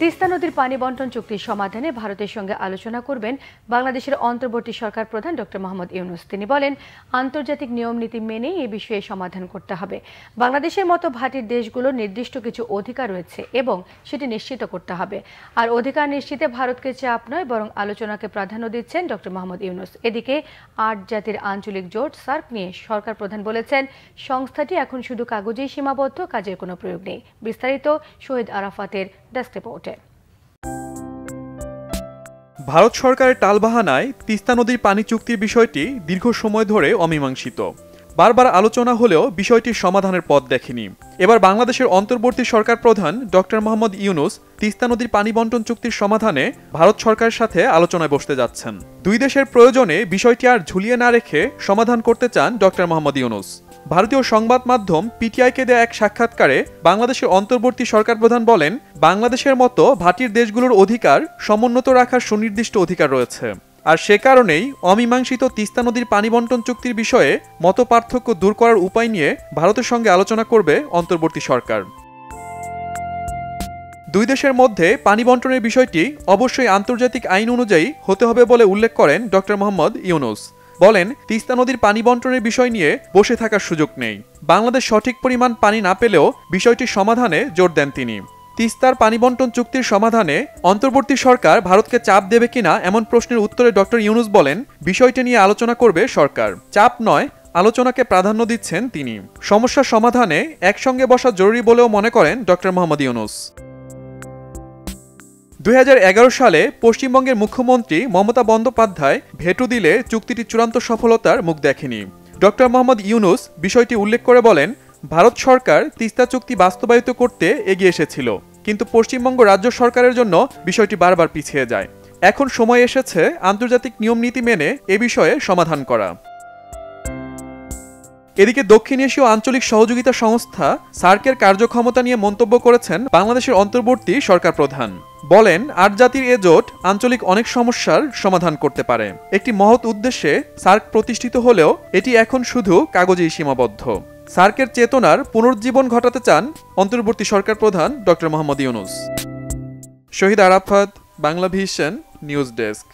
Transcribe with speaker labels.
Speaker 1: তিস্তা নদীর পানি বন্টন চুক্তির সমাধানে ভারতের সঙ্গে আলোচনা করবেন বাংলাদেশের অন্তর্বর্তী সরকার প্রধান ডক্টর মোহাম্মদ ইউনূস। তিনি বলেন, আন্তর্জাতিক নিয়ম নীতি মেনেই এ বিষয়ে সমাধান করতে হবে। বাংলাদেশের মতো ভাটির দেশগুলোর নির্দিষ্ট কিছু অধিকার রয়েছে এবং সেটি নিশ্চিত করতে হবে। আর অধিকার নিশ্চিতে ভারতকে চাপ নয় বরং আলোচনাকে প্রাধান্য দিচ্ছেন ডক্টর মোহাম্মদ ইউনূস। এদিকে ৮ জাতির আঞ্চলিক জোট সার্ক নিয়ে সরকার প্রধান বলেছেন, সংস্থাটি এখন শুধু কাগজেই সীমাবদ্ধ, কাজের কোনো প্রয়োগ নেই। বিস্তারিত শহীদ আরাফাতের ডেস্ক রিপোর্টে।
Speaker 2: ভারত সরকারের টালবাহানায় তিস্তা নদীর পানি চুক্তির বিষয়টি দীর্ঘ সময় ধরে অমীমাংসিত। বারবার আলোচনা হলেও বিষয়টির সমাধানের পথ দেখেনি। এবার বাংলাদেশের অন্তর্বর্তী সরকার প্রধান ডক্টর মোহাম্মদ ইউনূস তিস্তা নদীর পানি বন্টন চুক্তির সমাধানে ভারত সরকারের সাথে আলোচনায় বসতে যাচ্ছেন। দুই দেশের প্রয়োজনে বিষয়টি আর ঝুলিয়ে না রেখে সমাধান করতে চান ডক্টর মোহাম্মদ ইউনূস। ভারতীয় সংবাদ মাধ্যম পিটিআইকে দেয়া এক সাক্ষাৎকারে বাংলাদেশের অন্তর্বর্তী সরকার প্রধান বলেন, বাংলাদেশের মতো ভাটির দেশগুলোর অধিকার সমুন্নত রাখার সুনির্দিষ্ট অধিকার রয়েছে। আর সে কারণেই অমীমাংসিত তিস্তা নদীর পানি বন্টন চুক্তির বিষয়ে মতপার্থক্য দূর করার উপায় নিয়ে ভারতের সঙ্গে আলোচনা করবে অন্তর্বর্তী সরকার। দুই দেশের মধ্যে পানি বন্টনের বিষয়টি অবশ্যই আন্তর্জাতিক আইন অনুযায়ী হতে হবে বলে উল্লেখ করেন ডক্টর মোহাম্মদ ইউনূস। বলেন, তিস্তা নদীর পানি বন্টনের বিষয় নিয়ে বসে থাকার সুযোগ নেই। বাংলাদেশ সঠিক পরিমাণ পানি না পেলেও বিষয়টির সমাধানে জোর দেন তিনি। তিস্তার পানি বন্টন চুক্তির সমাধানে অন্তর্বর্তী সরকার ভারতকে চাপ দেবে কিনা এমন প্রশ্নের উত্তরে ডক্টর ইউনূস বলেন, বিষয়টি নিয়ে আলোচনা করবে সরকার, চাপ নয়, আলোচনাকে প্রাধান্য দিচ্ছেন তিনি। সমস্যার সমাধানে একসঙ্গে বসা জরুরি বলেও মনে করেন ডক্টর মোহাম্মদ ইউনূস। 2011 সালে পশ্চিমবঙ্গের মুখ্যমন্ত্রী মমতা বন্দ্যোপাধ্যায় ভেটো দিলে চুক্তিটি চূড়ান্ত সফলতার মুখ দেখেনি। ডক্টর মোহাম্মদ ইউনূস বিষয়টি উল্লেখ করে বলেন, ভারত সরকার তিস্তা চুক্তি বাস্তবায়িত করতে এগিয়ে এসেছিল, কিন্তু পশ্চিমবঙ্গ রাজ্য সরকারের জন্য বিষয়টি বারবার পিছিয়ে যায়। এখন সময় এসেছে আন্তর্জাতিক নিয়ম নীতি মেনে এ বিষয়ে সমাধান করা। এদিকে দক্ষিণ এশীয় আঞ্চলিক সহযোগিতা সংস্থা সার্কের কার্যক্ষমতা নিয়ে মন্তব্য করেছেন বাংলাদেশের অন্তর্বর্তী সরকার প্রধান। বলেন, ৮ জাতির এ জোট আঞ্চলিক অনেক সমস্যার সমাধান করতে পারে। একটি মহৎ উদ্দেশ্যে সার্ক প্রতিষ্ঠিত হলেও এটি এখন শুধু কাগজেই সীমাবদ্ধ। সার্কের চেতনার পুনরুজ্জীবন ঘটাতে চান অন্তর্বর্তী সরকার প্রধান doctor Mohammad Yunus. Shahid Arafat, Bangla vision news desk.